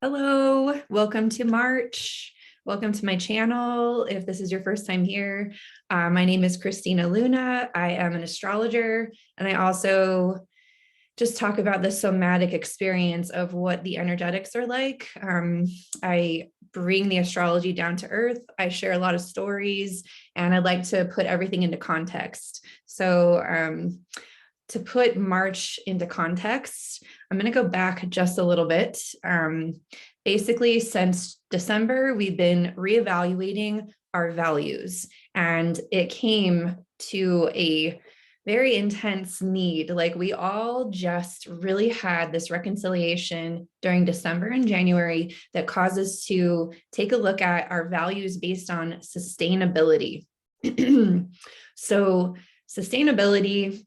Hello, welcome to March. Welcome to my channel. If this is your first time here, my name is Christina Luna. I am an astrologer, and I also just talk about the somatic experience of what the energetics are like. I bring the astrology down to earth. I share a lot of stories, and I'd like to put everything into context. So to put March into context, I'm going to go back just a little bit. Basically, since December, we've been reevaluating our values, and it came to a very intense need. Like, we all just really had this reconciliation during December and January that caused us to take a look at our values based on sustainability. So sustainability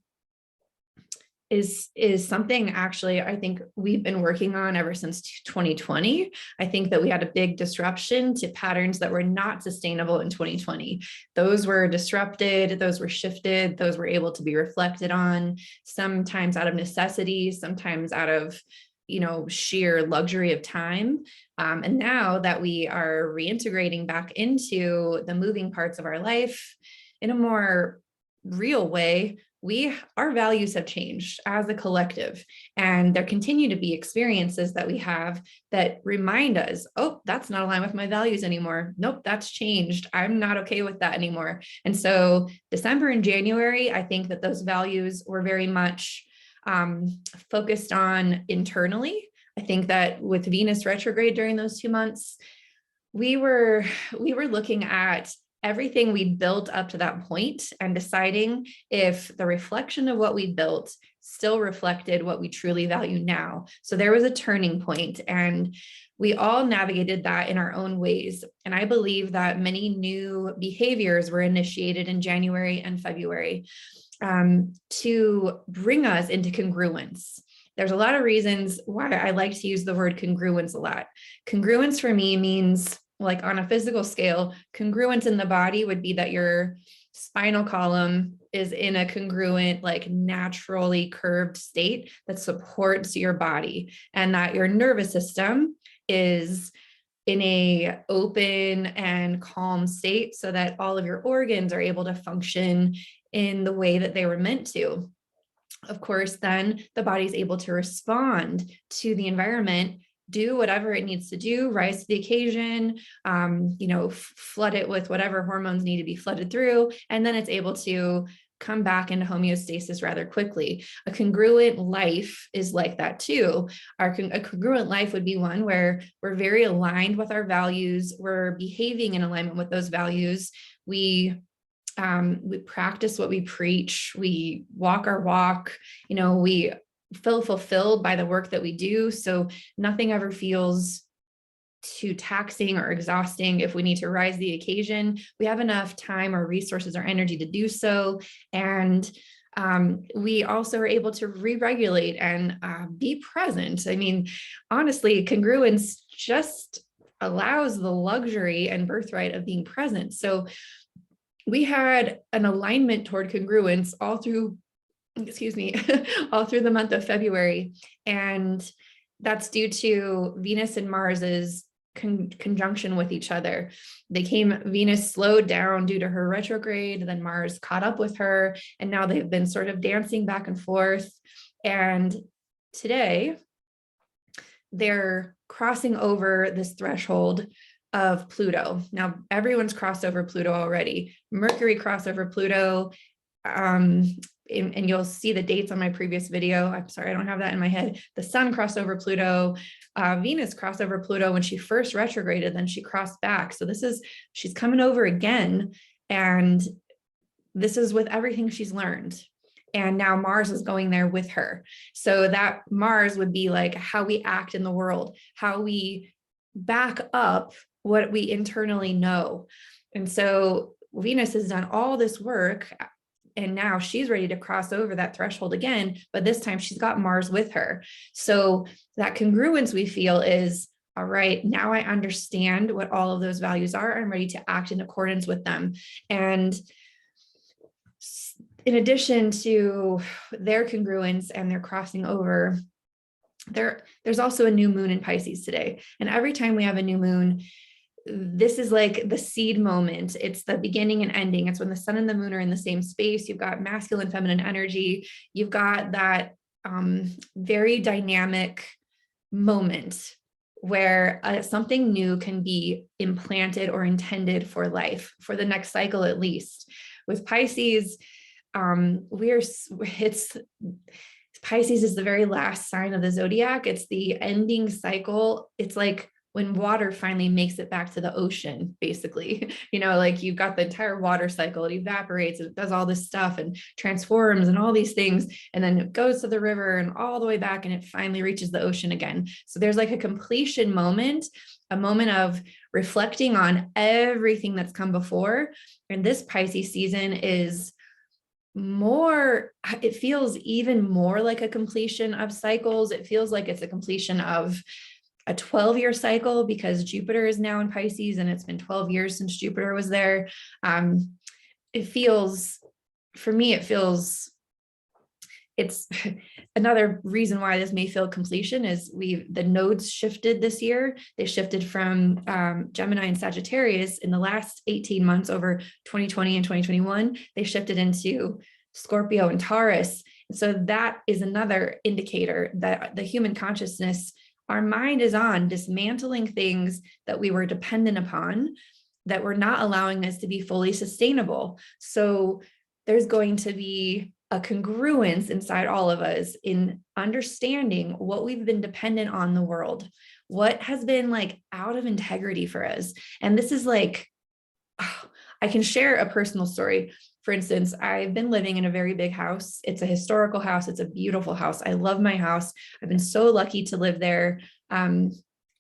is something actually I think we've been working on ever since 2020. I think that we had a big disruption to patterns that were not sustainable in 2020. Those were disrupted, those were shifted, those were able to be reflected on, sometimes out of necessity, sometimes out of sheer luxury of time. And now that we are reintegrating back into the moving parts of our life in a more real way, our values have changed as a collective, and there continue to be experiences that we have that remind us, oh, that's not aligned with my values anymore. Nope, that's changed. I'm not okay with that anymore. And so December and January, I think that those values were very much focused on internally. I think that with Venus retrograde during those 2 months, we were looking at everything we built up to that point and deciding if the reflection of what we built still reflected what we truly value now. So there was a turning point, and we all navigated that in our own ways. And I believe that many new behaviors were initiated in January and February to bring us into congruence. There's a lot of reasons why I like to use the word congruence a lot. Congruence for me means, like, on a physical scale, congruence in the body would be that your spinal column is in a congruent, like naturally curved state that supports your body, and that your nervous system is in a open and calm state so that all of your organs are able to function in the way that they were meant to. Of course, then the body's able to respond to the environment, do whatever it needs to do, rise to the occasion, flood it with whatever hormones need to be flooded through, and then it's able to come back into homeostasis rather quickly. A congruent life is like that too. A congruent life would be one where we're very aligned with our values, we're behaving in alignment with those values, we practice what we preach, we walk our walk, we feel fulfilled by the work that we do. So nothing ever feels too taxing or exhausting. If we need to rise the occasion, we have enough time or resources or energy to do so. And we also are able to re-regulate and be present. I mean, honestly, congruence just allows the luxury and birthright of being present. So we had an alignment toward congruence all through all through the month of February. And that's due to Venus and Mars's conjunction with each other. Venus slowed down due to her retrograde, then Mars caught up with her, and now they've been sort of dancing back and forth. And today they're crossing over this threshold of Pluto. Now, everyone's crossed over Pluto already. Mercury crossed over Pluto, and you'll see the dates on my previous video. I'm sorry, I don't have that in my head. The Sun crossed over Pluto. Venus crossed over Pluto when she first retrograded, then she crossed back. So she's coming over again. And this is with everything she's learned. And now Mars is going there with her. So that Mars would be like how we act in the world, how we back up what we internally know. And so Venus has done all this work, and now she's ready to cross over that threshold again, but this time she's got Mars with her. So that congruence we feel is, all right, now I understand what all of those values are. I'm ready to act in accordance with them. And in addition to their congruence and their crossing over, there's also a new moon in Pisces today. And every time we have a new moon, this is like the seed moment. It's the beginning and ending. It's when the sun and the moon are in the same space. You've got masculine, feminine energy. You've got that very dynamic moment where something new can be implanted or intended for life, for the next cycle at least. With Pisces, Pisces is the very last sign of the zodiac. It's the ending cycle. It's like when water finally makes it back to the ocean, basically. Like you've got the entire water cycle, it evaporates, it does all this stuff and transforms and all these things. And then it goes to the river and all the way back, and it finally reaches the ocean again. So there's like a completion moment, a moment of reflecting on everything that's come before. And this Pisces season is more, it feels even more like a completion of cycles. It feels like it's a completion of a 12-year cycle, because Jupiter is now in Pisces and it's been 12 years since Jupiter was there. It feels, for me, it's another reason why this may feel completion is the nodes shifted this year. They shifted from Gemini and Sagittarius in the last 18 months over 2020 and 2021. They shifted into Scorpio and Taurus. So that is another indicator that the human consciousness, our mind is on dismantling things that we were dependent upon, that were not allowing us to be fully sustainable. So there's going to be a congruence inside all of us in understanding what we've been dependent on the world, what has been like out of integrity for us. And this is like, I can share a personal story. For instance, I've been living in a very big house. It's a historical house. It's a beautiful house. I love my house. I've been so lucky to live there. And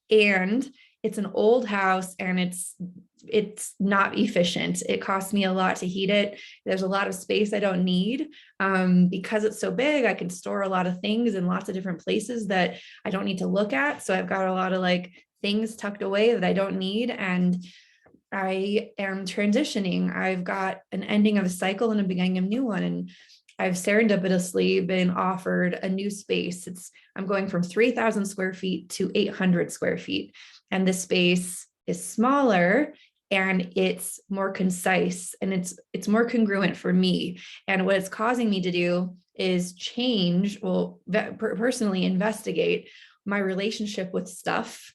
it's an old house, and it's not efficient. It costs me a lot to heat it. There's a lot of space I don't need. Because it's so big, I can store a lot of things in lots of different places that I don't need to look at. So I've got a lot of like things tucked away that I don't need. And I am transitioning. I've got an ending of a cycle and a beginning of a new one. And I've serendipitously been offered a new space. I'm going from 3,000 square feet to 800 square feet. And this space is smaller and it's more concise and it's more congruent for me. And what it's causing me to do is personally investigate my relationship with stuff,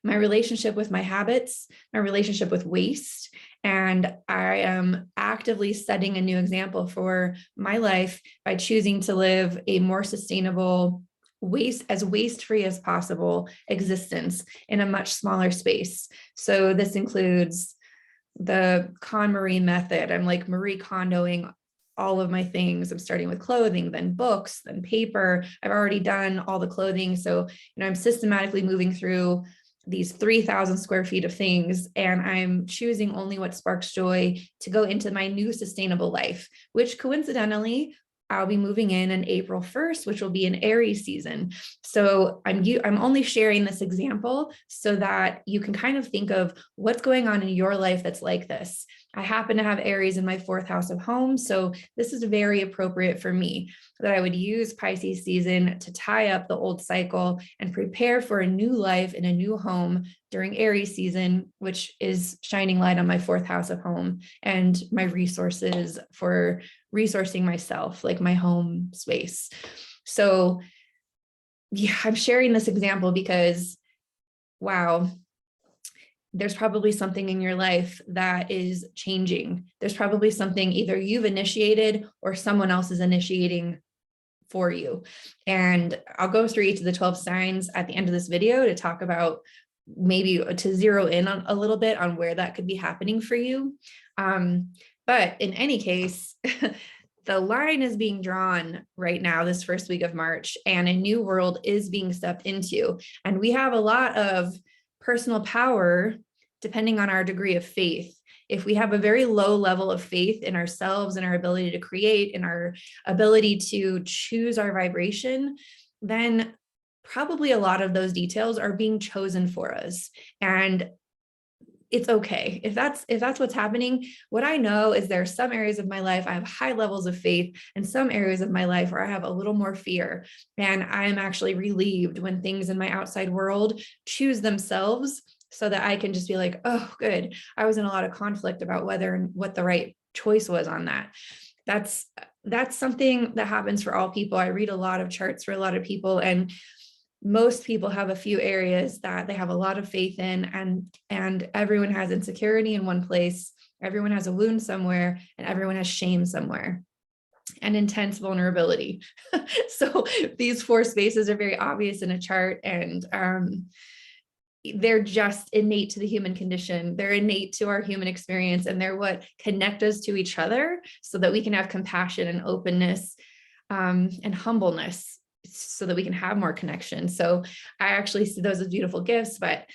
my relationship with my habits, my relationship with waste. And I am actively setting a new example for my life by choosing to live a more sustainable, waste-free as possible existence in a much smaller space. So this includes the KonMari method. I'm like Marie Kondoing all of my things. I'm starting with clothing, then books, then paper. I've already done all the clothing. So, I'm systematically moving through these 3,000 square feet of things, and I'm choosing only what sparks joy to go into my new sustainable life, which coincidentally, I'll be moving in April 1st, which will be an Aries season. So I'm only sharing this example so that you can kind of think of what's going on in your life that's like this. I happen to have Aries in my 4th house of home. So this is very appropriate for me, that I would use Pisces season to tie up the old cycle and prepare for a new life in a new home during Aries season, which is shining light on my 4th house of home and my resources for resourcing myself, like my home space. So yeah, I'm sharing this example because, wow, there's probably something in your life that is changing. There's probably something either you've initiated or someone else is initiating for you. And I'll go through each of the 12 signs at the end of this video to talk about, maybe to zero in on a little bit on where that could be happening for you. But in any case, the line is being drawn right now, this first week of March, and a new world is being stepped into. And we have a lot of personal power depending on our degree of faith. If we have a very low level of faith in ourselves and our ability to create and our ability to choose our vibration, then probably a lot of those details are being chosen for us. And it's okay. If that's what's happening, what I know is there are some areas of my life I have high levels of faith, and some areas of my life where I have a little more fear. And I am actually relieved when things in my outside world choose themselves, so that I can just be like, oh, good. I was in a lot of conflict about whether and what the right choice was on that. That's something that happens for all people. I read a lot of charts for a lot of people, and most people have a few areas that they have a lot of faith in, and everyone has insecurity in one place, everyone has a wound somewhere, and everyone has shame somewhere, and intense vulnerability. So these four spaces are very obvious in a chart, and they're just innate to the human condition. They're innate to our human experience, and they're what connect us to each other so that we can have compassion and openness, and humbleness, so that we can have more connection. So I actually see those as beautiful gifts. But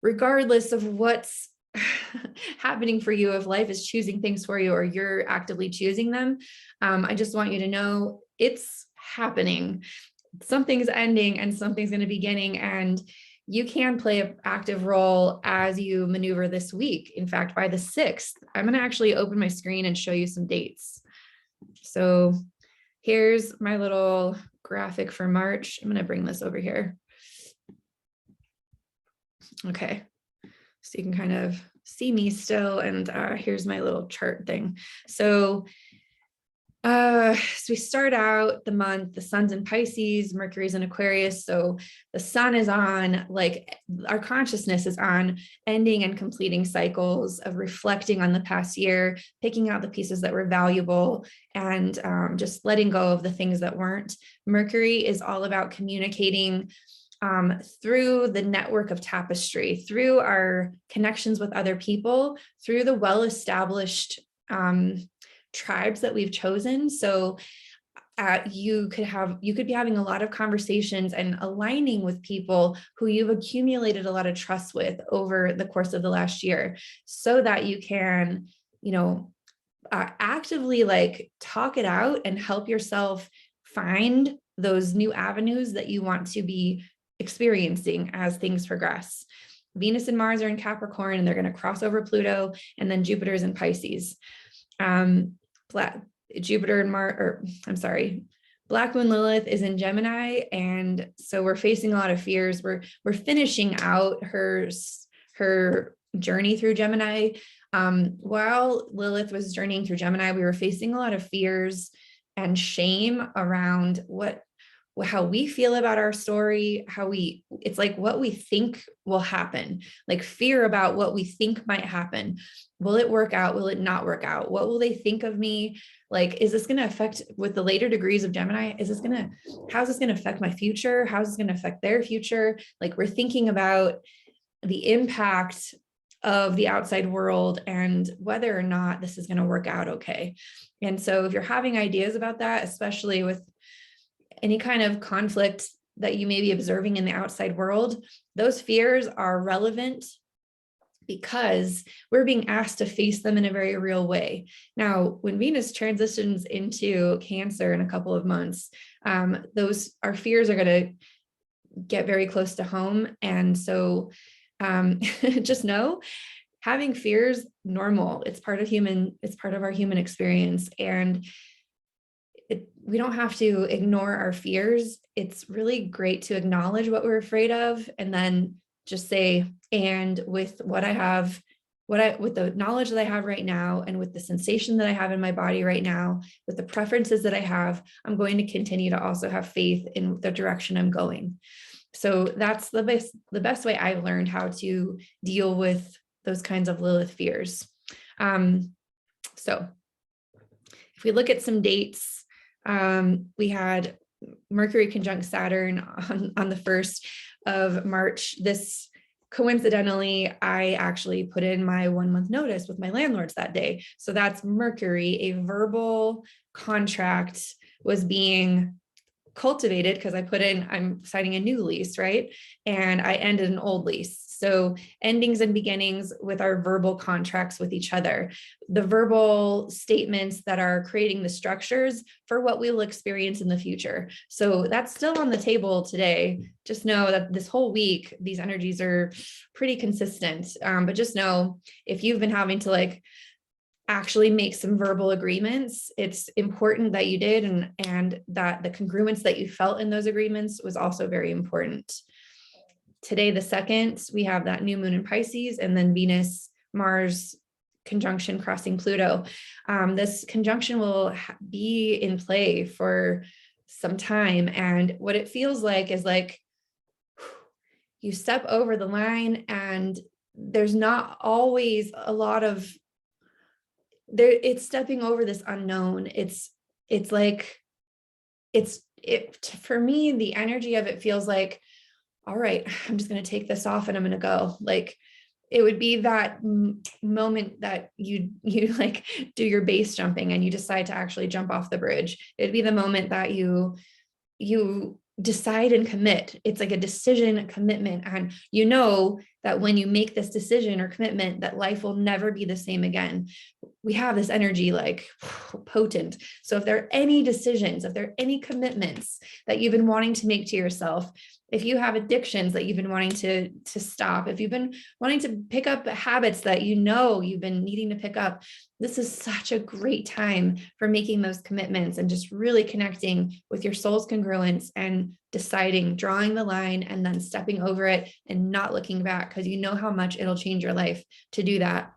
regardless of what's happening for you, if life is choosing things for you or you're actively choosing them, I just want you to know it's happening. Something's ending and something's going to be beginning, and you can play an active role as you maneuver this week. In fact, by the 6th, I'm going to actually open my screen and show you some dates. So here's my little graphic for March. I'm going to bring this over here. Okay. So you can kind of see me still. And here's my little chart thing. So we start out the month, the sun's in Pisces, Mercury's in Aquarius. So the sun is on, like, our consciousness is on ending and completing cycles of reflecting on the past year, picking out the pieces that were valuable, and just letting go of the things that weren't. Mercury is all about communicating through the network of tapestry, through our connections with other people, through the well-established tribes that we've chosen. So you could be having a lot of conversations and aligning with people who you've accumulated a lot of trust with over the course of the last year, so that you can, actively like talk it out and help yourself find those new avenues that you want to be experiencing as things progress. Venus and Mars are in Capricorn, and they're going to cross over Pluto, and then Jupiter's in Pisces. Jupiter and Black Moon Lilith is in Gemini, and so we're facing a lot of fears. We're finishing out her journey through Gemini. While Lilith was journeying through Gemini, we were facing a lot of fears and shame around how we feel about our story, it's like what we think will happen, like fear about what we think might happen. Will it work out? Will it not work out? What will they think of me? Like, is this going to affect, with the later degrees of Gemini, how's this going to affect my future? How's this going to affect their future? Like, we're thinking about the impact of the outside world and whether or not this is going to work out okay. And so if you're having ideas about that, especially with any kind of conflict that you may be observing in the outside world, those fears are relevant because we're being asked to face them in a very real way. Now, when Venus transitions into Cancer in a couple of months, our fears are going to get very close to home. And so just know, having fears, normal. It's part of our human experience. And we don't have to ignore our fears. It's really great to acknowledge what we're afraid of, and then just say, and with with the knowledge that I have right now, and with the sensation that I have in my body right now, with the preferences that I have, I'm going to continue to also have faith in the direction I'm going. So that's the best way I've learned how to deal with those kinds of Lilith fears. So if we look at some dates, we had Mercury conjunct Saturn on the 1st of March. This, coincidentally, I actually put in my 1-month notice with my landlords that day. So that's Mercury, a verbal contract was being cultivated because I'm signing a new lease, right? And I ended an old lease. So endings and beginnings with our verbal contracts with each other, the verbal statements that are creating the structures for what we will experience in the future. So that's still on the table today. Just know that this whole week, these energies are pretty consistent. But just know if you've been having to like actually make some verbal agreements, it's important that you did, and that the congruence that you felt in those agreements was also very important. Today, the 2nd, we have that new moon in Pisces, and then Venus, Mars conjunction crossing Pluto. This conjunction will be in play for some time. And what it feels like is like you step over the line and there's not always a lot of there. It's stepping over this unknown. It's like, for me, the energy of it feels like, all right, I'm just going to take this off and I'm going to go. Like, it would be that moment that you like do your base jumping and you decide to actually jump off the bridge. It'd be the moment that you decide and commit. It's like a decision, a commitment. And you know that when you make this decision or commitment, that life will never be the same again. We have this energy like potent. So if there are any decisions, if there are any commitments that you've been wanting to make to yourself, if you have addictions that you've been wanting to stop, if you've been wanting to pick up habits that you know you've been needing to pick up, this is such a great time for making those commitments and just really connecting with your soul's congruence and deciding, drawing the line and then stepping over it and not looking back, because you know how much it'll change your life to do that.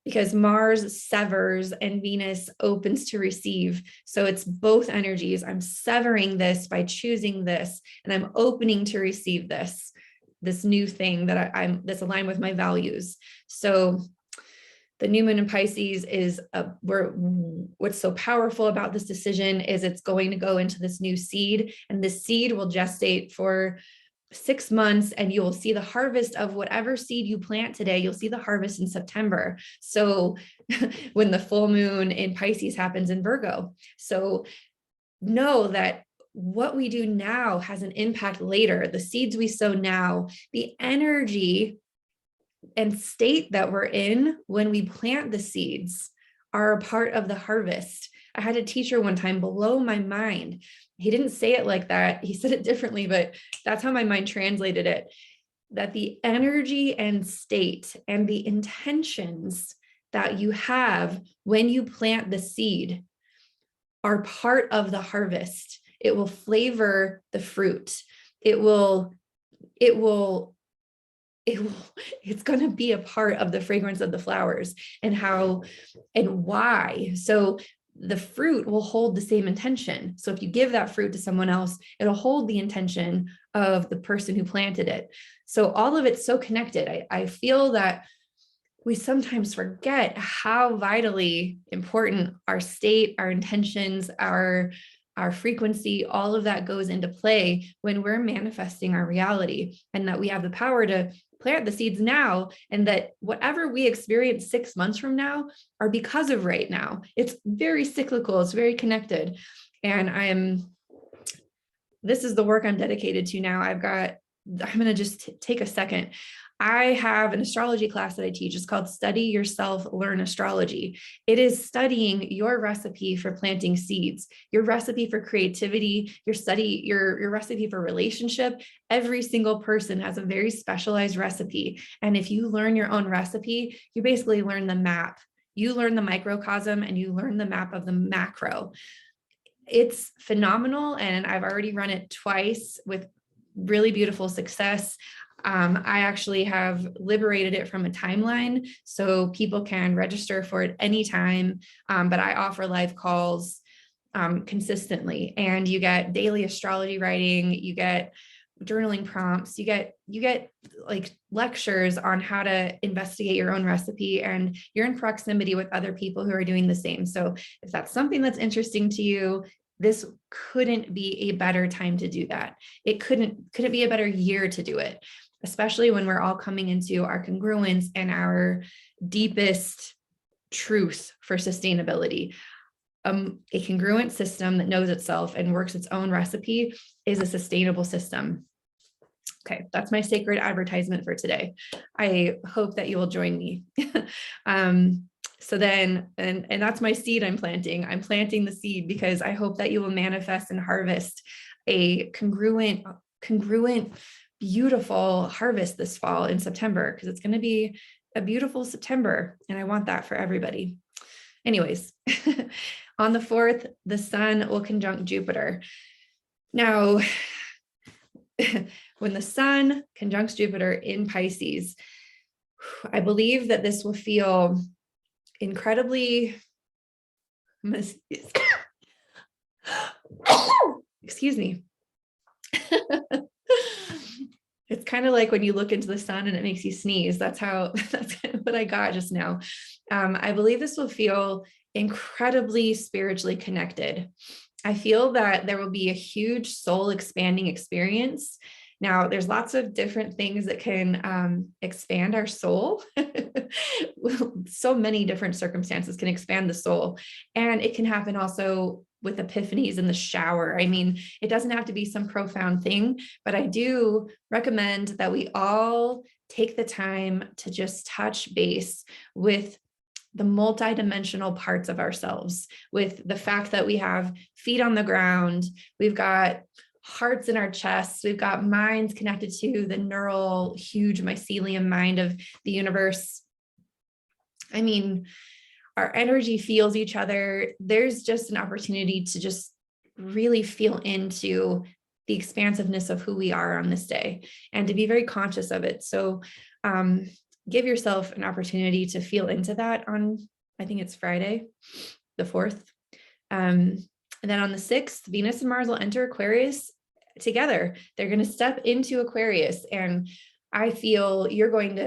Because Mars severs and Venus opens to receive. So it's both energies. I'm severing this by choosing this, and I'm opening to receive this new thing that I'm that's aligned with my values. So the new moon in Pisces is what's so powerful about this decision is it's going to go into this new seed, and this seed will gestate for 6 months, and you will see the harvest of whatever seed you plant today. You'll see the harvest in September. So when the full moon in Pisces happens in Virgo. So know that what we do now has an impact later. The seeds we sow now, the energy and state that we're in when we plant the seeds are a part of the harvest. I had a teacher one time blow my mind. He didn't say it like that. He said it differently, but that's how my mind translated it. That the energy and state and the intentions that you have when you plant the seed are part of the harvest. It will flavor the fruit. It's going to be a part of the fragrance of the flowers and how and why. So the fruit will hold the same intention. So if you give that fruit to someone else, it'll hold the intention of the person who planted it. So all of it's so connected. I feel that we sometimes forget how vitally important our state, our intentions, our frequency, all of that goes into play when we're manifesting our reality, and that we have the power to plant the seeds now, and that whatever we experience 6 months from now are because of right now. It's very cyclical. It's very connected. And this is the work I'm dedicated to now. I'm going to just take a second. I have an astrology class that I teach. It's called Study Yourself, Learn Astrology. It is studying your recipe for planting seeds, your recipe for creativity, your recipe for relationship. Every single person has a very specialized recipe. And if you learn your own recipe, you basically learn the map. You learn the microcosm and you learn the map of the macro. It's phenomenal. And I've already run it twice with really beautiful success. I actually have liberated it from a timeline so people can register for it anytime. But I offer live calls consistently, and you get daily astrology writing, you get journaling prompts, you get like lectures on how to investigate your own recipe, and you're in proximity with other people who are doing the same. So if that's something that's interesting to you, this couldn't be a better time to do that. It couldn't be a better year to do it, especially when we're all coming into our congruence and our deepest truth for sustainability. a congruent system that knows itself and works its own recipe is a sustainable system. Okay, that's my sacred advertisement for today. I hope that you will join me. So then, and that's my seed I'm planting. I'm planting the seed because I hope that you will manifest and harvest a congruent, beautiful harvest this fall in September, because it's going to be a beautiful September. And I want that for everybody. Anyways, on the 4th, the sun will conjunct Jupiter. Now, when the sun conjuncts Jupiter in Pisces, I believe that this will feel incredibly, excuse me. It's kind of like when you look into the sun and it makes you sneeze. That's what I got just now. I believe this will feel incredibly spiritually connected. I feel that there will be a huge soul expanding experience. Now, there's lots of different things that can expand our soul. So many different circumstances can expand the soul. And it can happen also with epiphanies in the shower. I mean, it doesn't have to be some profound thing, but I do recommend that we all take the time to just touch base with the multidimensional parts of ourselves, with the fact that we have feet on the ground, we've got hearts in our chests, we've got minds connected to the neural, huge mycelium mind of the universe. I mean, our energy feels each other. There's just an opportunity to just really feel into the expansiveness of who we are on this day and to be very conscious of it. So give yourself an opportunity to feel into that on, I think it's Friday, the 4th. And then on the 6th, Venus and Mars will enter Aquarius together. They're going to step into Aquarius. And I feel you're going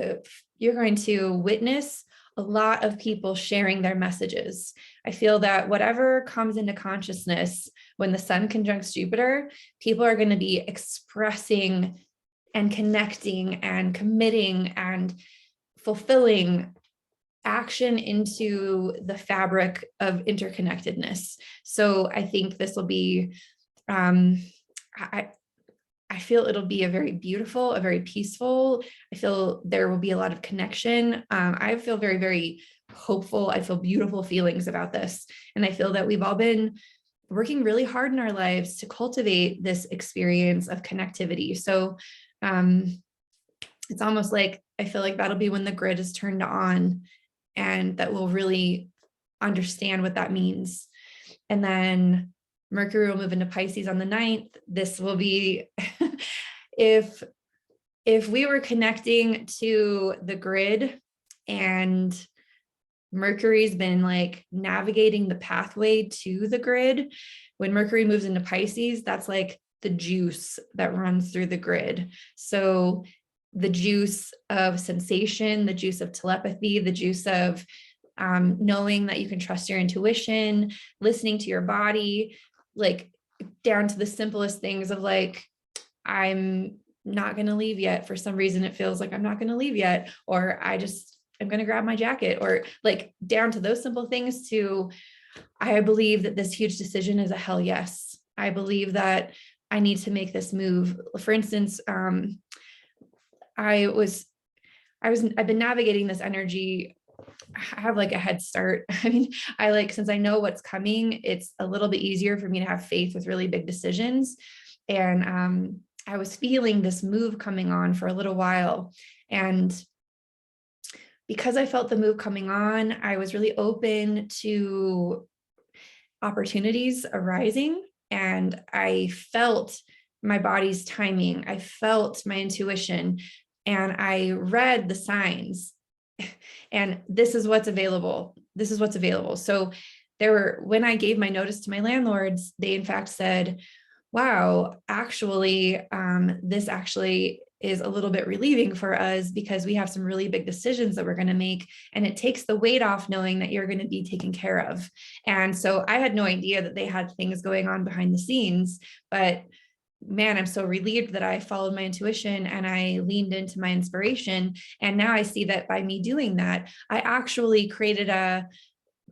to witness a lot of people sharing their messages. I feel that whatever comes into consciousness when the sun conjuncts Jupiter, people are going to be expressing and connecting and committing and fulfilling action into the fabric of interconnectedness. So I think this will be, I feel it'll be a very beautiful, a very peaceful. I feel there will be a lot of connection. I feel very, very hopeful. I feel beautiful feelings about this. And I feel that we've all been working really hard in our lives to cultivate this experience of connectivity. So it's almost like, I feel like that'll be when the grid is turned on, and that we'll really understand what that means. And then Mercury will move into Pisces on the 9th. This will be, if we were connecting to the grid and Mercury's been like navigating the pathway to the grid, when Mercury moves into Pisces, that's like the juice that runs through the grid. So the juice of sensation, the juice of telepathy, the juice of knowing that you can trust your intuition, listening to your body, like down to the simplest things of like, I'm not going to leave yet. For some reason, it feels like I'm not going to leave yet, or I'm going to grab my jacket, or like down to those simple things to, I believe that this huge decision is a hell yes. I believe that I need to make this move. For instance, I've been navigating this energy. I have like a head start. I mean, since I know what's coming, it's a little bit easier for me to have faith with really big decisions. And I was feeling this move coming on for a little while. And because I felt the move coming on, I was really open to opportunities arising. And I felt my body's timing. I felt my intuition. And I read the signs, and this is what's available. This is what's available. So when I gave my notice to my landlords, they in fact said, wow, actually, this actually is a little bit relieving for us because we have some really big decisions that we're going to make. And it takes the weight off knowing that you're going to be taken care of. And so I had no idea that they had things going on behind the scenes, but man, I'm so relieved that I followed my intuition and I leaned into my inspiration. And now I see that by me doing that, I actually created a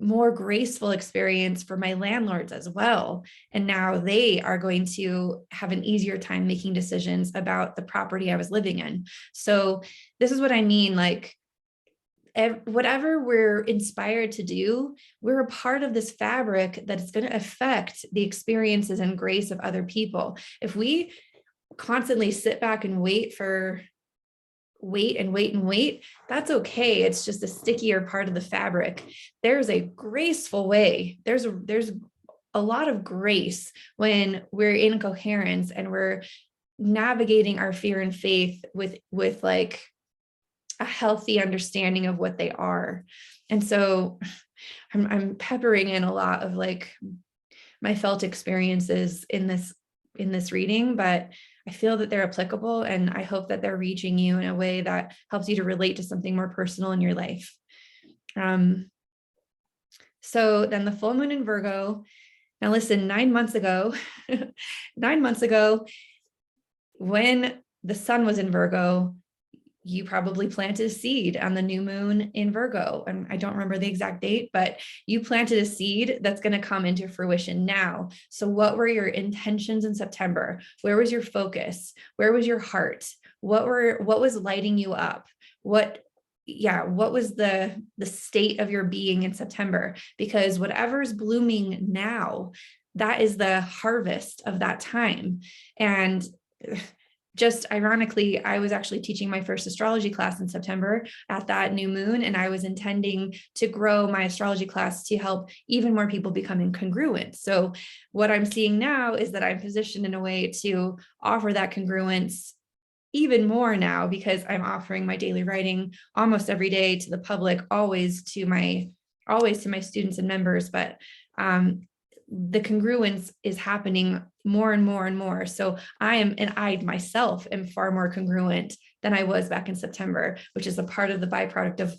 more graceful experience for my landlords as well. And now they are going to have an easier time making decisions about the property I was living in. So this is what I mean, like, whatever we're inspired to do, we're a part of this fabric that is going to affect the experiences and grace of other people. If we constantly sit back and wait and wait, that's okay. It's just a stickier part of the fabric. There's a graceful way. There's a lot of grace when we're in coherence and we're navigating our fear and faith with like a healthy understanding of what they are. And so I'm peppering in a lot of like my felt experiences in this reading, but I feel that they're applicable, and I hope that they're reaching you in a way that helps you to relate to something more personal in your life. So then the full moon in Virgo. Now listen, 9 months ago, 9 months ago, when the sun was in Virgo, you probably planted a seed on the new moon in Virgo. And I don't remember the exact date, but you planted a seed that's going to come into fruition now. So what were your intentions in September? Where was your focus? Where was your heart? What was lighting you up? What was the state of your being in September? Because whatever's blooming now, that is the harvest of that time. And just ironically, I was actually teaching my first astrology class in September at that new moon, and I was intending to grow my astrology class to help even more people become congruent. So what I'm seeing now is that I'm positioned in a way to offer that congruence even more now, because I'm offering my daily writing almost every day to the public, always to my students and members. But the congruence is happening more and more and more. So I myself am far more congruent than I was back in September, which is a part of the byproduct of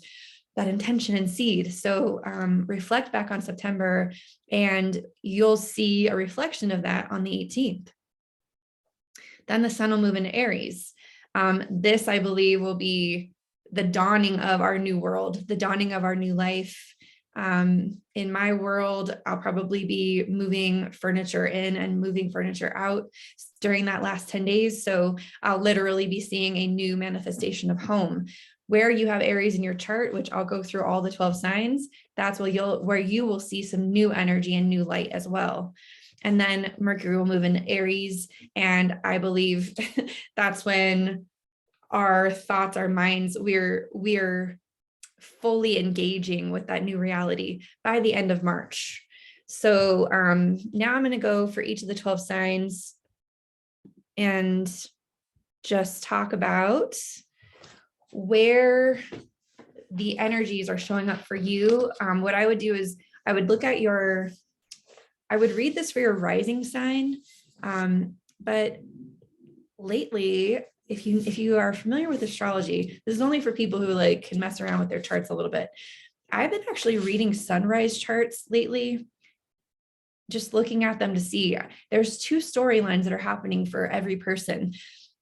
that intention and seed. So reflect back on September and you'll see a reflection of that on the 18th. Then the sun will move into Aries. This, I believe, will be the dawning of our new world, the dawning of our new life. In my world, I'll probably be moving furniture in and moving furniture out during that last 10 days. So I'll literally be seeing a new manifestation of home. Where you have Aries in your chart, which I'll go through all the 12 signs, that's where you will see some new energy and new light as well. And then Mercury will move into Aries. And I believe that's when our thoughts, our minds, we're fully engaging with that new reality by the end of March. So now I'm going to go for each of the 12 signs and just talk about where the energies are showing up for you. What I would do is I would read this for your rising sign. But lately, if you are familiar with astrology, this is only for people who like can mess around with their charts a little bit. I've been actually reading sunrise charts lately, just looking at them to see. There's two storylines that are happening for every person.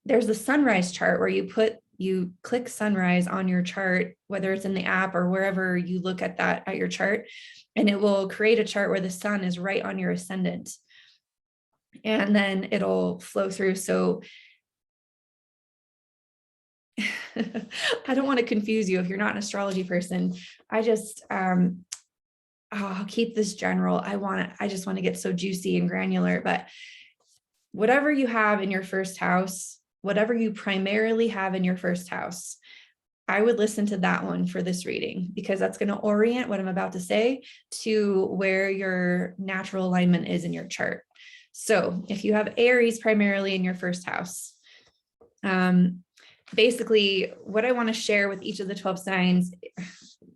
There's the sunrise chart where you click sunrise on your chart, whether it's in the app or wherever you look at your chart, and it will create a chart where the sun is right on your ascendant. And then it'll flow through. So I don't want to confuse you if you're not an astrology person. I just, I'll keep this general. I just want to get so juicy and granular, but whatever you have in your first house, whatever you primarily have in your first house, I would listen to that one for this reading, because that's going to orient what I'm about to say to where your natural alignment is in your chart. So if you have Aries primarily in your first house, basically what I want to share with each of the 12 signs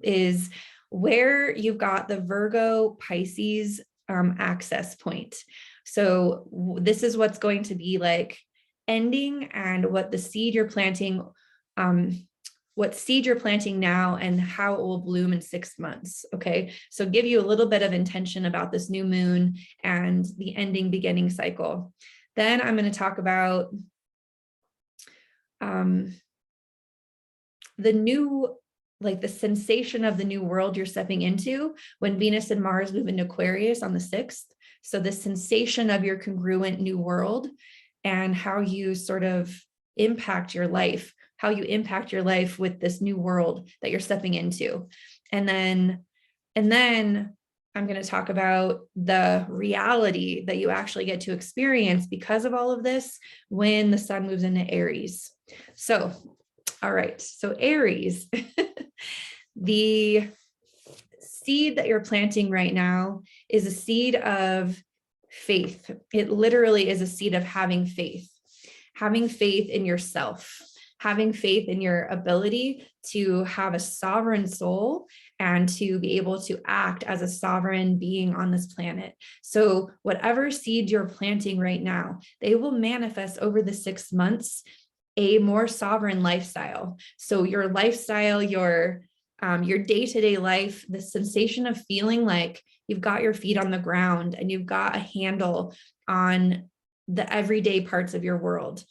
is where you've got the Virgo Pisces access point. So this is what's going to be like ending, and what the seed you're planting, what seed you're planting now and how it will bloom in 6 months. Okay. So give you a little bit of intention about this new moon and the ending beginning cycle. Then I'm going to talk about the new like the sensation of the new world you're stepping into when Venus and Mars move into Aquarius on the 6th. So the sensation of your congruent new world and how you sort of impact your life, how you impact your life with this new world that you're stepping into. And then I'm going to talk about the reality that you actually get to experience because of all of this when the sun moves into Aries. So, all right. So Aries, the seed that you're planting right now is a seed of faith. It literally is a seed of having faith in yourself, having faith in your ability to have a sovereign soul and to be able to act as a sovereign being on this planet. So whatever seed you're planting right now, they will manifest over the 6 months a more sovereign lifestyle. So your lifestyle, your day-to-day life, the sensation of feeling like you've got your feet on the ground and you've got a handle on the everyday parts of your world.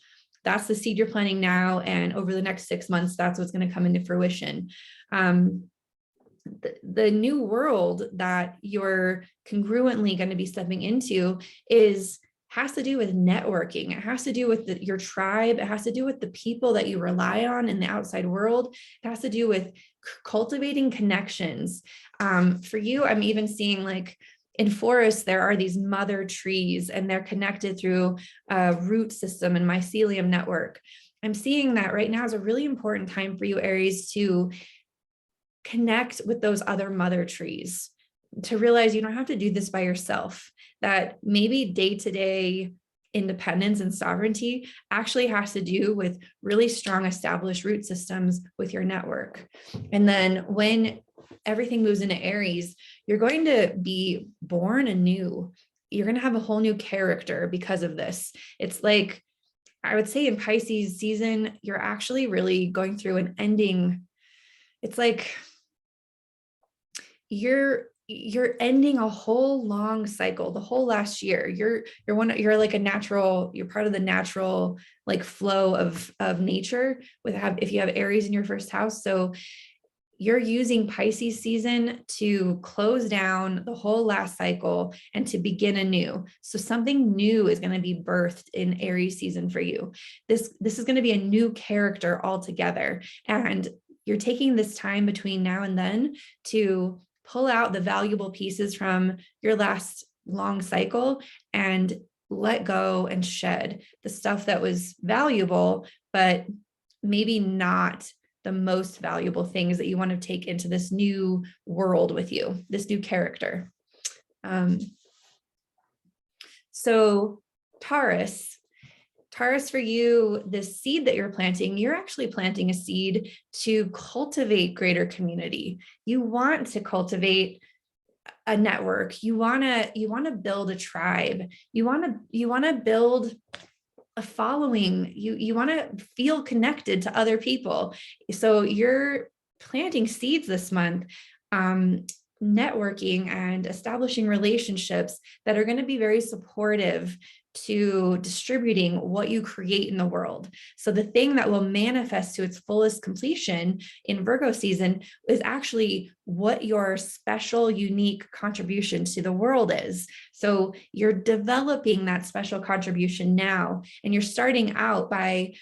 That's the seed you're planting now. And over the next 6 months, that's what's going to come into fruition. The new world that you're congruently going to be stepping into has to do with networking. It has to do with your tribe. It has to do with the people that you rely on in the outside world. It has to do with cultivating connections. For you, I'm even seeing like in forests, there are these mother trees and they're connected through a root system and mycelium network. I'm seeing that right now is a really important time for you, Aries, to connect with those other mother trees, to realize you don't have to do this by yourself, that maybe day-to-day independence and sovereignty actually has to do with really strong established root systems with your network. And then when everything moves into Aries, you're going to be born anew. You're going to have a whole new character because of this. It's like, I would say in Pisces season, you're actually really going through an ending. It's like you're ending a whole long cycle, the whole last year. You're like a natural, you're part of the natural like flow of nature if you have Aries in your first house. So you're using Pisces season to close down the whole last cycle and to begin anew. So something new is going to be birthed in Aries season for you. This is going to be a new character altogether. And you're taking this time between now and then to pull out the valuable pieces from your last long cycle and let go and shed the stuff that was valuable, but maybe not the most valuable things that you want to take into this new world with you, this new character. So Taurus for you, this seed that you're planting, you're actually planting a seed to cultivate greater community. You want to cultivate a network. You want to build a tribe. You want to build a following. You want to feel connected to other people. So you're planting seeds this month, networking and establishing relationships that are going to be very supportive to distributing what you create in the world. So the thing that will manifest to its fullest completion in Virgo season is actually what your special, unique contribution to the world is. So you're developing that special contribution now, and you're starting out by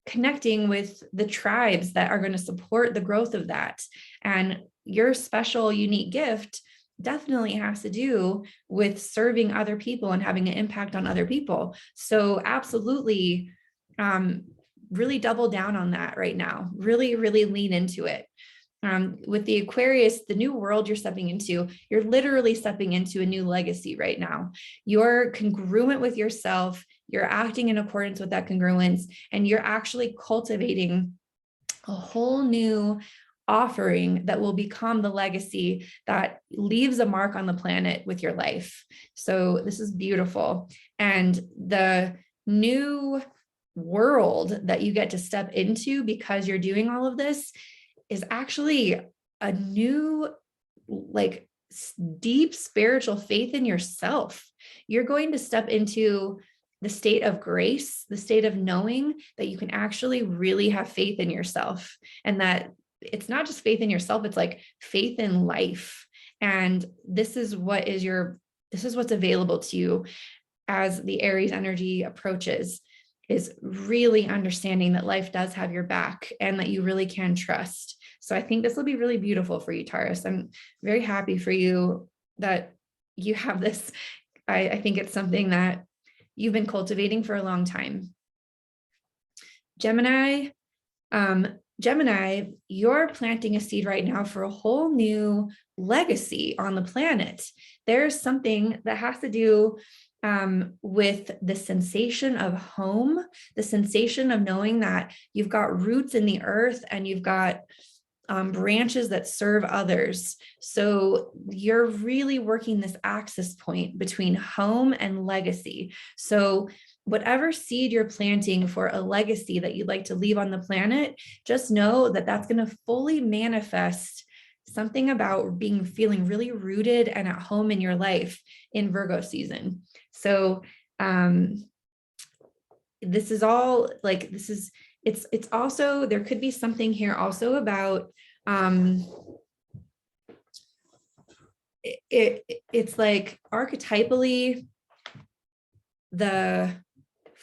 connecting with the tribes that are going to support the growth of that. And your special, unique gift definitely has to do with serving other people and having an impact on other people. So absolutely, really double down on that right now. Really, really lean into it. With the Aquarius, the new world you're stepping into, you're literally stepping into a new legacy right now. You're congruent with yourself. You're acting in accordance with that congruence, and you're actually cultivating a whole new offering that will become the legacy that leaves a mark on the planet with your life. So this is beautiful. And the new world that you get to step into because you're doing all of this is actually a new, like, deep spiritual faith in yourself. You're going to step into the state of grace, the state of knowing that you can actually really have faith in yourself, and that it's not just faith in yourself, it's like faith in life. And this is what's available to you as the Aries energy approaches, is really understanding that life does have your back and that you really can trust. So I think this will be really beautiful for you, Taurus. I'm very happy for you that you have this. I think it's something that you've been cultivating for a long time. Gemini, you're planting a seed right now for a whole new legacy on the planet. There's something that has to do with the sensation of home, the sensation of knowing that you've got roots in the earth and you've got branches that serve others. So you're really working this axis point between home and legacy. So whatever seed you're planting for a legacy that you'd like to leave on the planet, just know that that's going to fully manifest something about feeling really rooted and at home in your life in Virgo season. So this is all like, it's also, there could be something here also about it's like archetypally the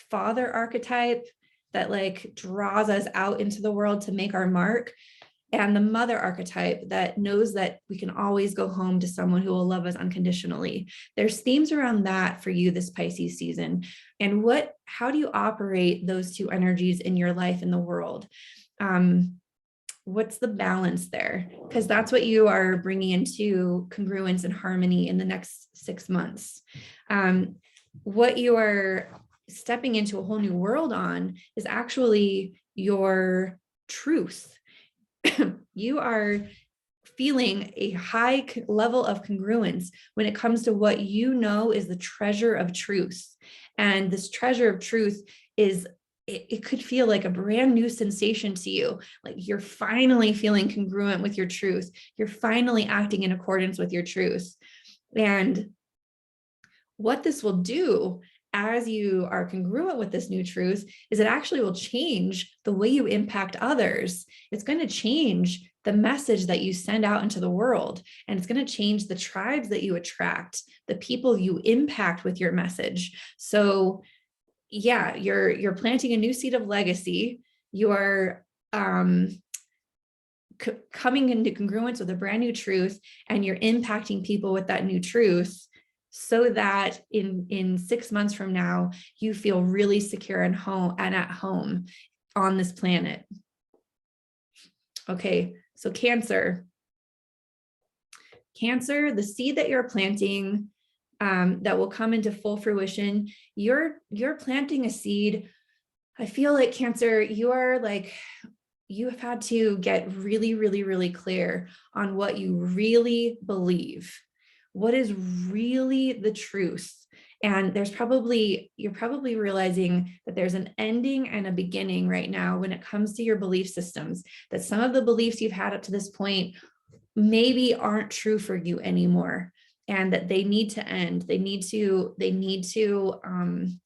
father archetype that like draws us out into the world to make our mark, and the mother archetype that knows that we can always go home to someone who will love us unconditionally. There's themes around that for you this Pisces season. And how do you operate those two energies in your life in the world? What's the balance there? Because that's what you are bringing into congruence and harmony in the next 6 months. What you are stepping into a whole new world on is actually your truth. You are feeling a high level of congruence when it comes to what you know is the treasure of truth. And this treasure of truth is, it could feel like a brand new sensation to you. Like you're finally feeling congruent with your truth. You're finally acting in accordance with your truth. And what this will do as you are congruent with this new truth is it actually will change the way you impact others. It's going to change the message that you send out into the world, and it's going to change the tribes that you attract, the people you impact with your message. So yeah, you're planting a new seed of legacy. You are coming into congruence with a brand new truth, and you're impacting people with that new truth, so that in 6 months from now, you feel really secure and at home on this planet. Okay, so Cancer, the seed that you're planting that will come into full fruition, you're planting a seed. I feel like Cancer, you have had to get really, really, really clear on what you really believe. What is really the truth? And you're probably realizing that there's an ending and a beginning right now when it comes to your belief systems, that some of the beliefs you've had up to this point maybe aren't true for you anymore, and that they need to end. They need to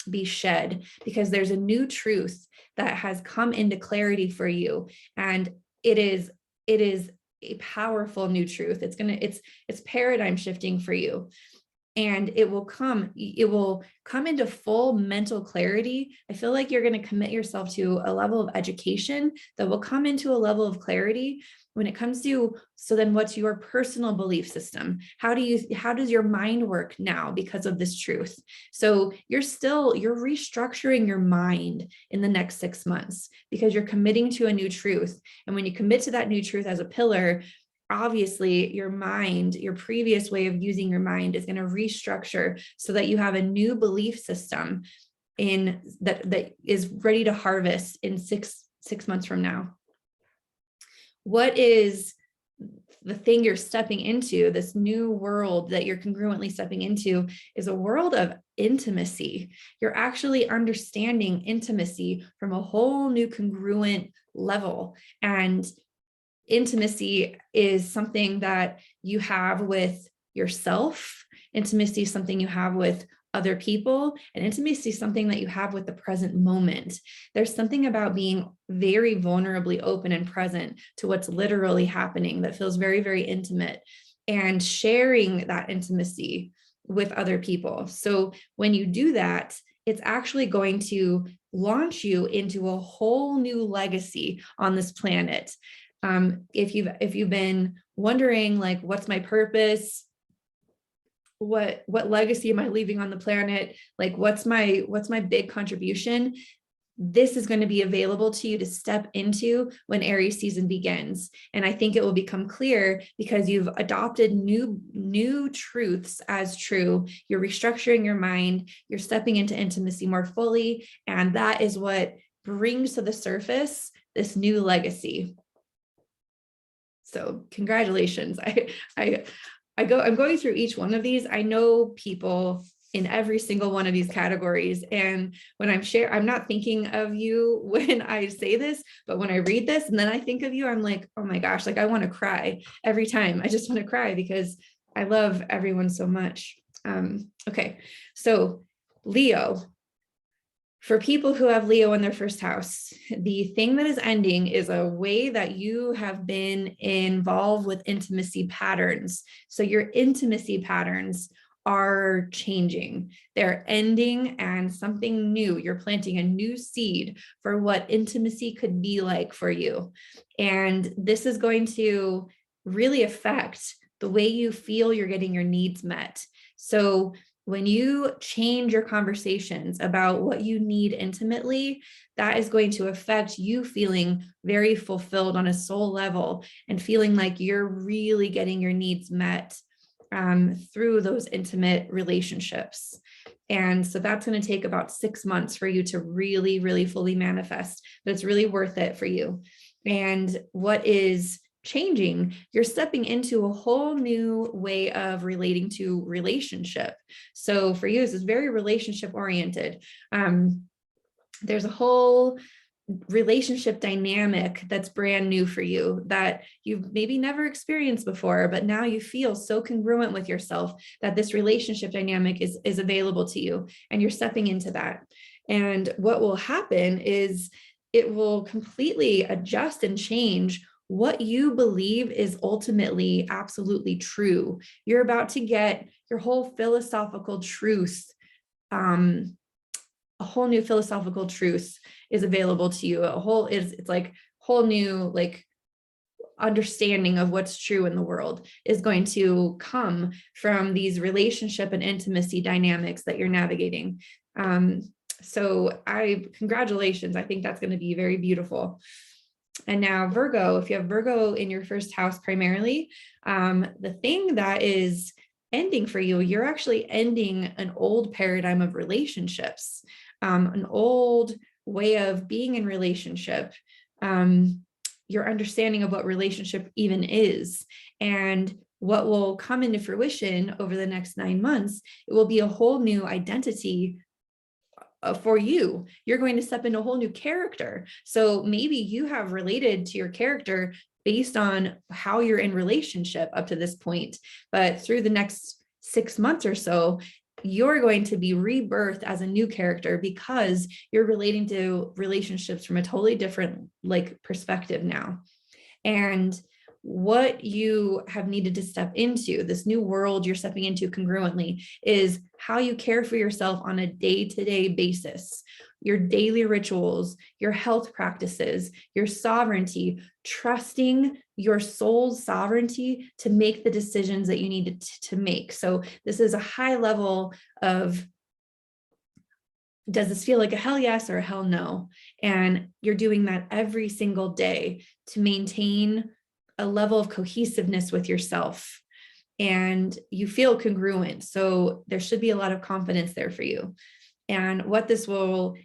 be shed, because there's a new truth that has come into clarity for you. And it is a powerful new truth. It's paradigm shifting for you. And it will come into full mental clarity. I feel like you're going to commit yourself to a level of education that will come into a level of clarity when it comes to, so then what's your personal belief system? How does your mind work now because of this truth? So you're restructuring your mind in the next 6 months, because you're committing to a new truth. And when you commit to that new truth as a pillar, obviously your mind, your previous way of using your mind, is going to restructure so that you have a new belief system that is ready to harvest in six months from now. What is the thing you're stepping into? This new world that you're congruently stepping into is a world of intimacy. You're actually understanding intimacy from a whole new congruent level. And intimacy is something that you have with yourself. Intimacy is something you have with other people, and intimacy is something that you have with the present moment. There's something about being very vulnerably open and present to what's literally happening that feels very, very intimate, and sharing that intimacy with other people. So when you do that, it's actually going to launch you into a whole new legacy on this planet. If you've been wondering, like, what's my purpose? What legacy am I leaving on the planet? Like, what's my big contribution? This is going to be available to you to step into when Aries season begins. And I think it will become clear because you've adopted new truths as true. You're restructuring your mind, you're stepping into intimacy more fully. And that is what brings to the surface this new legacy. So congratulations. I'm going through each one of these. I know people in every single one of these categories. And when I'm not thinking of you when I say this, but when I read this and then I think of you, I'm like, oh my gosh, like I want to cry every time. I just want to cry because I love everyone so much. Okay, so Leo. For people who have Leo in their first house, the thing that is ending is a way that you have been involved with intimacy patterns. So your intimacy patterns are changing. They're ending, and something new. You're planting a new seed for what intimacy could be like for you. And this is going to really affect the way you feel you're getting your needs met. So when you change your conversations about what you need intimately, that is going to affect you feeling very fulfilled on a soul level and feeling like you're really getting your needs met through those intimate relationships. And so that's going to take about 6 months for you to really, really fully manifest, but it's really worth it for you. And what is changing, you're stepping into a whole new way of relating to relationship. So for you, this is very relationship oriented. There's a whole relationship dynamic that's brand new for you that you've maybe never experienced before, but now you feel so congruent with yourself that this relationship dynamic is available to you, and you're stepping into that. And what will happen is it will completely adjust and change what you believe is ultimately absolutely true. You're about to get your whole philosophical truth. A whole new philosophical truth is available to you. It's like whole new like understanding of what's true in the world is going to come from these relationship and intimacy dynamics that you're navigating. So congratulations. I think that's going to be very beautiful. And now Virgo, if you have Virgo in your first house primarily, the thing that is ending for you, you're actually ending an old paradigm of relationships, an old way of being in relationship, your understanding of what relationship even is. And what will come into fruition over the next 9 months, it will be a whole new identity for you. You're going to step into a whole new character. So maybe you have related to your character based on how you're in relationship up to this point, but through the next 6 months or so, you're going to be rebirthed as a new character because you're relating to relationships from a totally different like perspective now. And what you have needed to step into, this new world you're stepping into congruently, is how you care for yourself on a day-to-day basis, your daily rituals, your health practices, your sovereignty, trusting your soul's sovereignty to make the decisions that you need to make. So this is a high level of, does this feel like a hell yes or a hell no? And you're doing that every single day to maintain a level of cohesiveness with yourself, and you feel congruent. So there should be a lot of confidence there for you. And what this will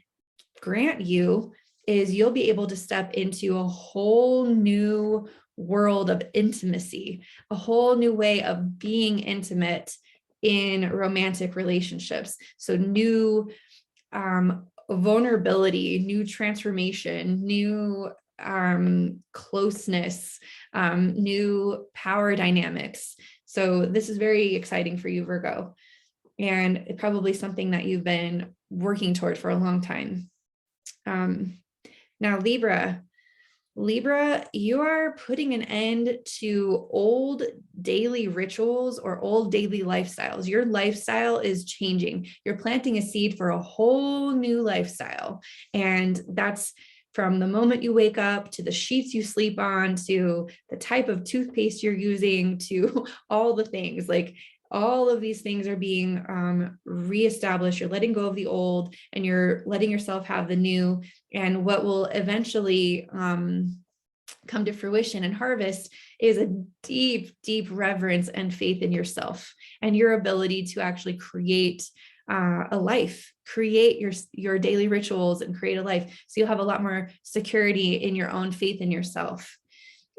grant you is you'll be able to step into a whole new world of intimacy, a whole new way of being intimate in romantic relationships. So new vulnerability, new transformation, new closeness, new power dynamics. So this is very exciting for you, Virgo. and probably something that you've been working toward for a long time. Now, Libra, you are putting an end to old daily rituals or old daily lifestyles. Your lifestyle is changing. You're planting a seed for a whole new lifestyle. And that's from the moment you wake up to the sheets you sleep on, to the type of toothpaste you're using, to all the things. Like, all of these things are being reestablished. You're letting go of the old and you're letting yourself have the new. And what will eventually come to fruition and harvest is a deep, deep reverence and faith in yourself and your ability to actually create a life, create your daily rituals and create a life. So you'll have a lot more security in your own faith in yourself.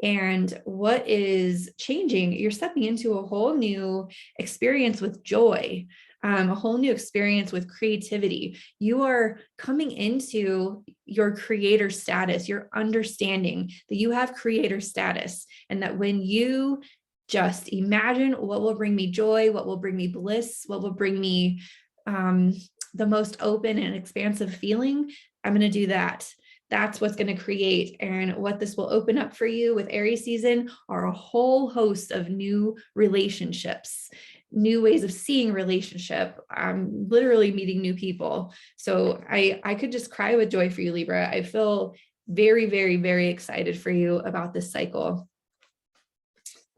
And what is changing, you're stepping into a whole new experience with joy, a whole new experience with creativity. You are coming into your creator status. You're understanding that you have creator status, and that when you just imagine what will bring me joy, what will bring me bliss, what will bring me the most open and expansive feeling, I'm going to do that. That's what's going to create. And what this will open up for you with Aries season are a whole host of new relationships, new ways of seeing relationship. I'm literally meeting new people. So I could just cry with joy for you, Libra. I feel very, very, very excited for you about this cycle.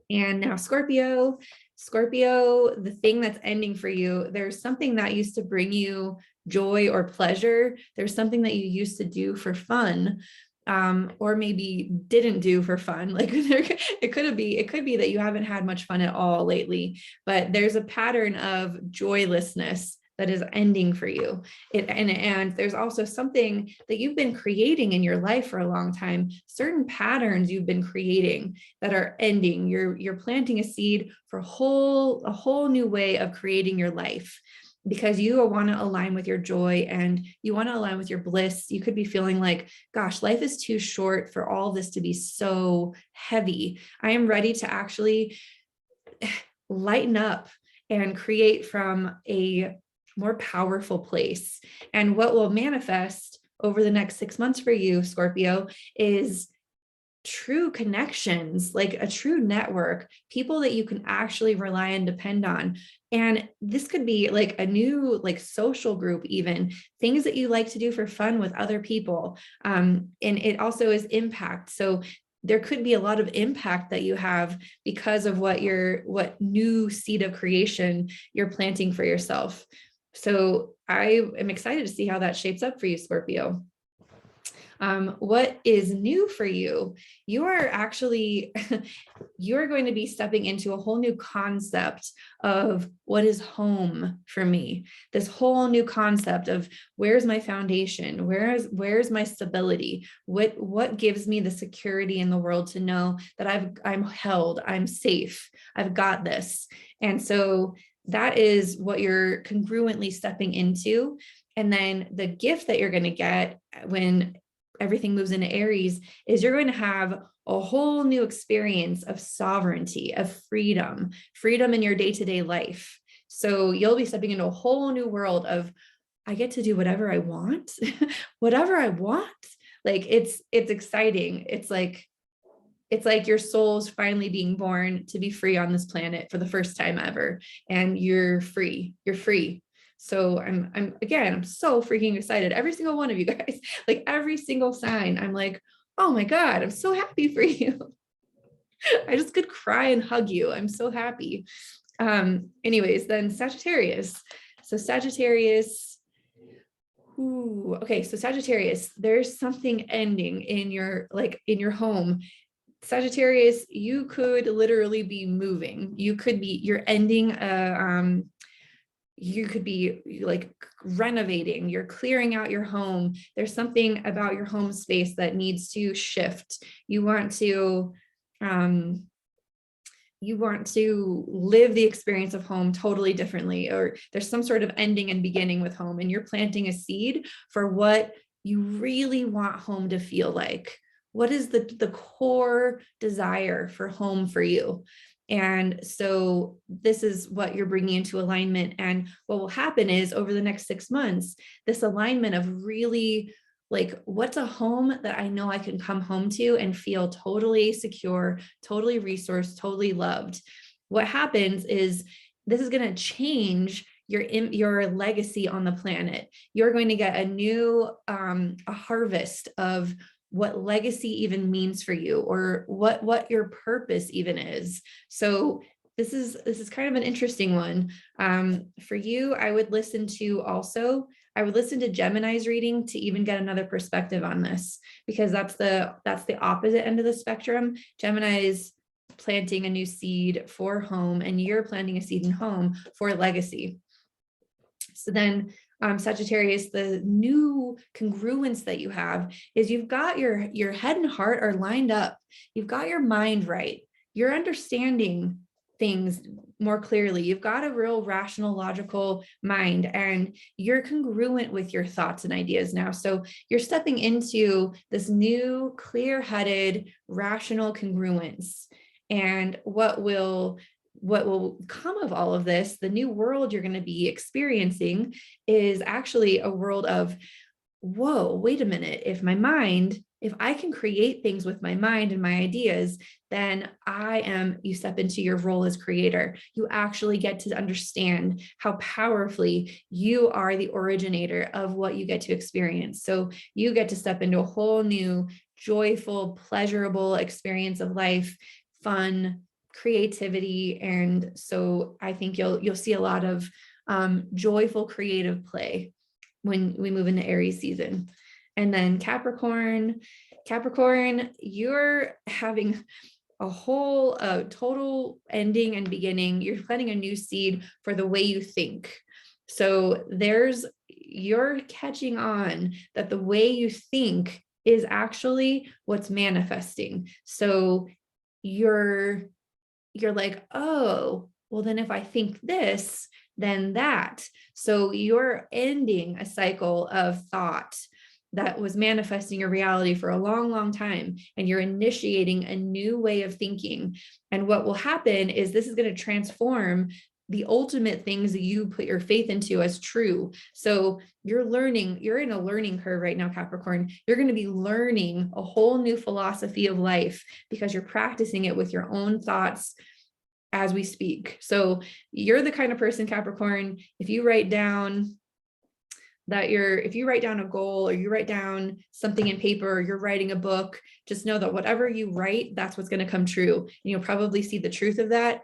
And now Scorpio, the thing that's ending for you, there's something that used to bring you joy or pleasure. There's something that you used to do for fun, or maybe didn't do for fun. Like it could be that you haven't had much fun at all lately, but there's a pattern of joylessness that is ending for you. And there's also something that you've been creating in your life for a long time, certain patterns you've been creating that are ending. You're planting a seed for a whole new way of creating your life, because you want to align with your joy and you want to align with your bliss. You could be feeling like, gosh, life is too short for all this to be so heavy. I am ready to actually lighten up and create from a more powerful place. And what will manifest over the next 6 months for you, Scorpio, is true connections, like a true network, people that you can actually rely and depend on. And this could be like a new, like, social group, even things that you like to do for fun with other people. And it also is impact. So there could be a lot of impact that you have because of what new seed of creation you're planting for yourself. So I am excited to see how that shapes up for you, Scorpio. What is new for you? You are actually, you're going to be stepping into a whole new concept of what is home for me. This whole new concept of where's my foundation? Where's my stability? What gives me the security in the world to know that I'm held, I'm safe, I've got this. And so that is what you're congruently stepping into. And then the gift that you're going to get when everything moves into Aries is you're going to have a whole new experience of sovereignty, of freedom in your day-to-day life. So you'll be stepping into a whole new world of, I get to do whatever I want, whatever I want. Like it's exciting. It's like your soul's finally being born to be free on this planet for the first time ever. And you're free. So I'm so freaking excited. Every single one of you guys, like every single sign, I'm like, oh my God, I'm so happy for you. I just could cry and hug you. I'm so happy. Anyways, then Sagittarius. So Sagittarius, okay. So Sagittarius, there's something ending in your home. Sagittarius, you could literally be moving. You're ending you could be like renovating, you're clearing out your home. There's something about your home space that needs to shift. You want to live the experience of home totally differently, or there's some sort of ending and beginning with home, and you're planting a seed for what you really want home to feel like. What is the core desire for home for you? And so this is what you're bringing into alignment. And what will happen is over the next 6 months, this alignment of really like, what's a home that I know I can come home to and feel totally secure, totally resourced, totally loved. What happens is this is going to change your legacy on the planet. You're going to get a new a harvest of what legacy even means for you, or what your purpose even is. So this is kind of an interesting one. For you, I would listen to Gemini's reading to even get another perspective on this, because that's the opposite end of the spectrum. Gemini's planting a new seed for home, and you're planting a seed in home for legacy. So then Sagittarius, the new congruence that you have is you've got your head and heart are lined up. You've got your mind right. You're understanding things more clearly. You've got a real rational, logical mind, and you're congruent with your thoughts and ideas now. So you're stepping into this new clear-headed, rational congruence. And what will come of all of this, the new world you're going to be experiencing, is actually a world of, whoa, wait a minute. If I can create things with my mind and my ideas, then you step into your role as creator. You actually get to understand how powerfully you are the originator of what you get to experience. So you get to step into a whole new, joyful, pleasurable experience of life, fun, creativity. And so I think you'll see a lot of joyful creative play when we move into Aries season. And then Capricorn, you're having a whole total ending and beginning. You're planting a new seed for the way you think. So you're catching on that the way you think is actually what's manifesting. So you're like, oh, well, then if I think this, then that. So you're ending a cycle of thought that was manifesting your reality for a long, long time. And you're initiating a new way of thinking. And what will happen is this is going to transform the ultimate things that you put your faith into as true. So you're in a learning curve right now, Capricorn. You're going to be learning a whole new philosophy of life because you're practicing it with your own thoughts as we speak. So you're the kind of person, Capricorn, if you write down a goal, or you write down something in paper, or you're writing a book, just know that whatever you write, that's what's going to come true. And you'll probably see the truth of that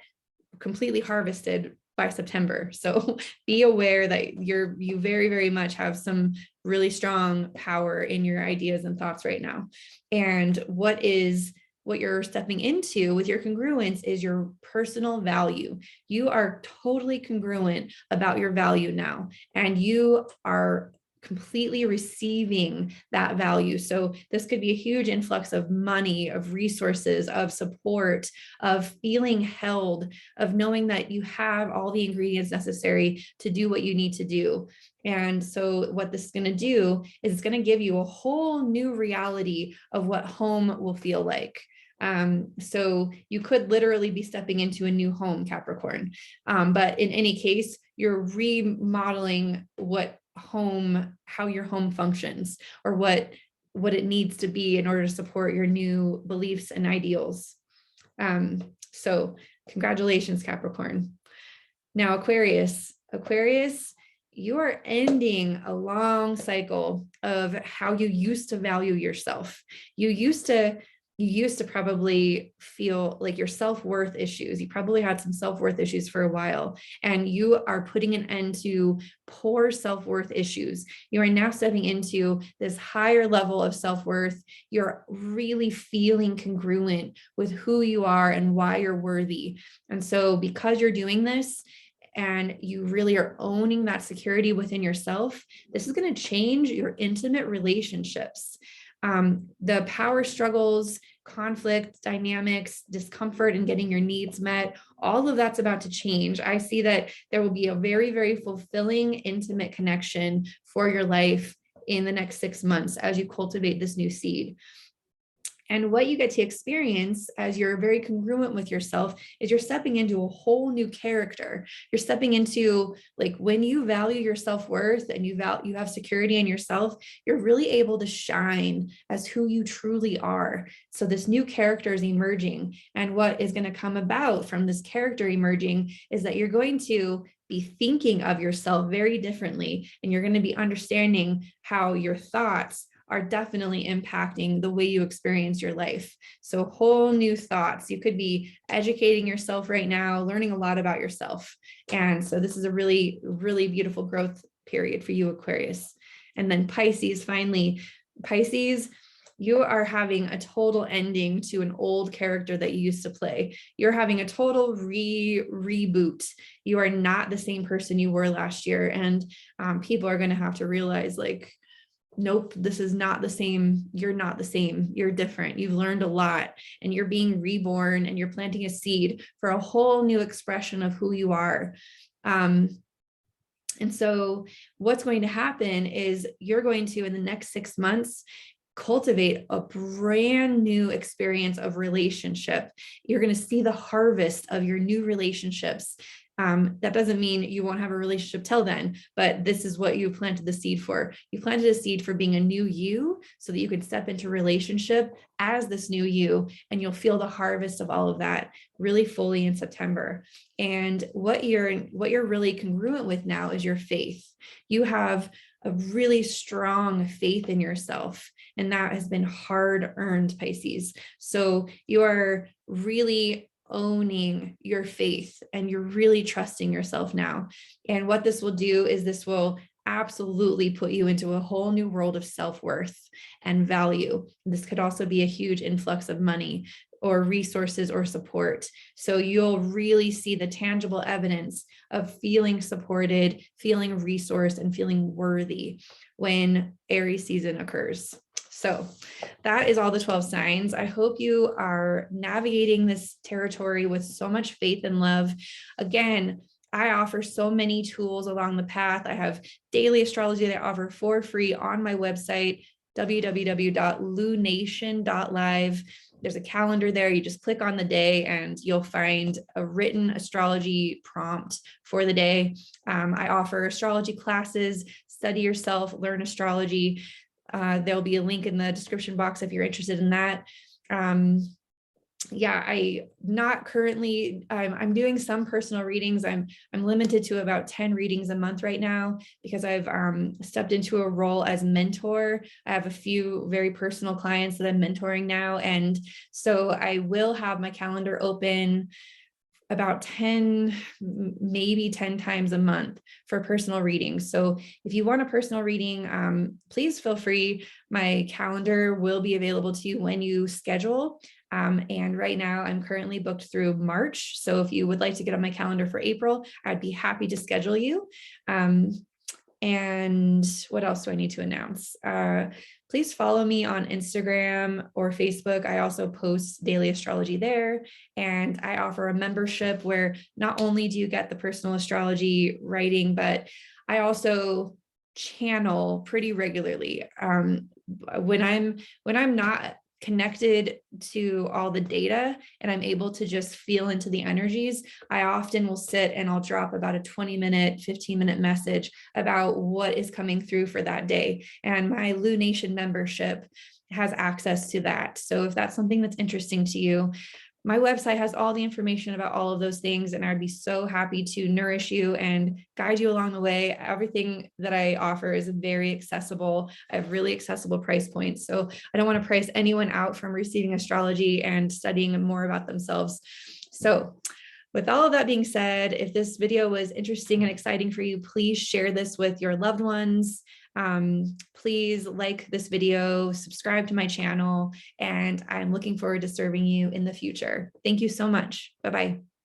completely harvested by September. So be aware that you very, very much have some really strong power in your ideas and thoughts right now. And what you're stepping into with your congruence is your personal value. You are totally congruent about your value now, and you are completely receiving that value. So this could be a huge influx of money, of resources, of support, of feeling held, of knowing that you have all the ingredients necessary to do what you need to do. And so what this is going to do is it's going to give you a whole new reality of what home will feel like. So you could literally be stepping into a new home, Capricorn. But in any case, you're remodeling how your home functions, or what it needs to be in order to support your new beliefs and ideals. So congratulations, Capricorn. Now, Aquarius, you are ending a long cycle of how you used to value yourself. You used to probably feel like your self-worth issues. You probably had some self-worth issues for a while, and you are putting an end to poor self-worth issues. You are now stepping into this higher level of self-worth. You're really feeling congruent with who you are and why you're worthy. And so because you're doing this, and you really are owning that security within yourself, this is going to change your intimate relationships. The power struggles, conflict dynamics, discomfort in getting your needs met, all of that's about to change. I see that there will be a very, very fulfilling, intimate connection for your life in the next 6 months as you cultivate this new seed. And what you get to experience as you're very congruent with yourself is you're stepping into a whole new character. You're stepping into, like, when you value your self-worth and you have security in yourself, you're really able to shine as who you truly are. So this new character is emerging. And what is going to come about from this character emerging is that you're going to be thinking of yourself very differently. And you're going to be understanding how your thoughts are definitely impacting the way you experience your life. So whole new thoughts. You could be educating yourself right now, learning a lot about yourself. And so this is a really, really beautiful growth period for you, Aquarius. And then Pisces, finally, Pisces, you are having a total ending to an old character that you used to play. You're having a total reboot. You are not the same person you were last year. And people are going to have to realize, like, nope, this is not the same. You're not the same. You're different. You've learned a lot and you're being reborn and you're planting a seed for a whole new expression of who you are. And so what's going to happen is you're going to, in the next 6 months, cultivate a brand new experience of relationship. You're going to see the harvest of your new relationships. That doesn't mean you won't have a relationship till then, but this is what you planted the seed for. You planted a seed for being a new you so that you can step into relationship as this new you, and you'll feel the harvest of all of that really fully in September. And what you're really congruent with now is your faith. You have a really strong faith in yourself, and that has been hard earned, Pisces. So you are really owning your faith and you're really trusting yourself now. And what this will do is this will absolutely put you into a whole new world of self-worth and value. This could also be a huge influx of money or resources or support. So you'll really see the tangible evidence of feeling supported, feeling resourced, and feeling worthy when Aries season occurs. So that is all the 12 signs. I hope you are navigating this territory with so much faith and love. Again, I offer so many tools along the path. I have daily astrology that I offer for free on my website, www.lunation.live. There's a calendar there. You just click on the day and you'll find a written astrology prompt for the day. I offer astrology classes, study yourself, learn astrology. There'll be a link in the description box if you're interested in that. Yeah, I'm doing some personal readings. I'm limited to about 10 readings a month right now because I've stepped into a role as mentor. I have a few very personal clients that I'm mentoring now. And so I will have my calendar open about 10, maybe 10 times a month for personal readings. So if you want a personal reading, please feel free. My calendar will be available to you when you schedule. And right now I'm currently booked through March. So if you would like to get on my calendar for April, I'd be happy to schedule you. And what else do I need to announce? Please follow me on Instagram or Facebook. I also post daily astrology there. And I offer a membership where not only do you get the personal astrology writing, but I also channel pretty regularly. When I'm not connected to all the data and I'm able to just feel into the energies, I often will sit and I'll drop about a 20-minute, 15-minute message about what is coming through for that day. And my Lunation membership has access to that. So if that's something that's interesting to you, my website has all the information about all of those things, and I'd be so happy to nourish you and guide you along the way. Everything that I offer is very accessible. I have really accessible price points. So I don't want to price anyone out from receiving astrology and studying more about themselves. So with all of that being said, if this video was interesting and exciting for you, please share this with your loved ones. Please like this video, subscribe to my channel, and I'm looking forward to serving you in the future. Thank you so much. Bye-bye.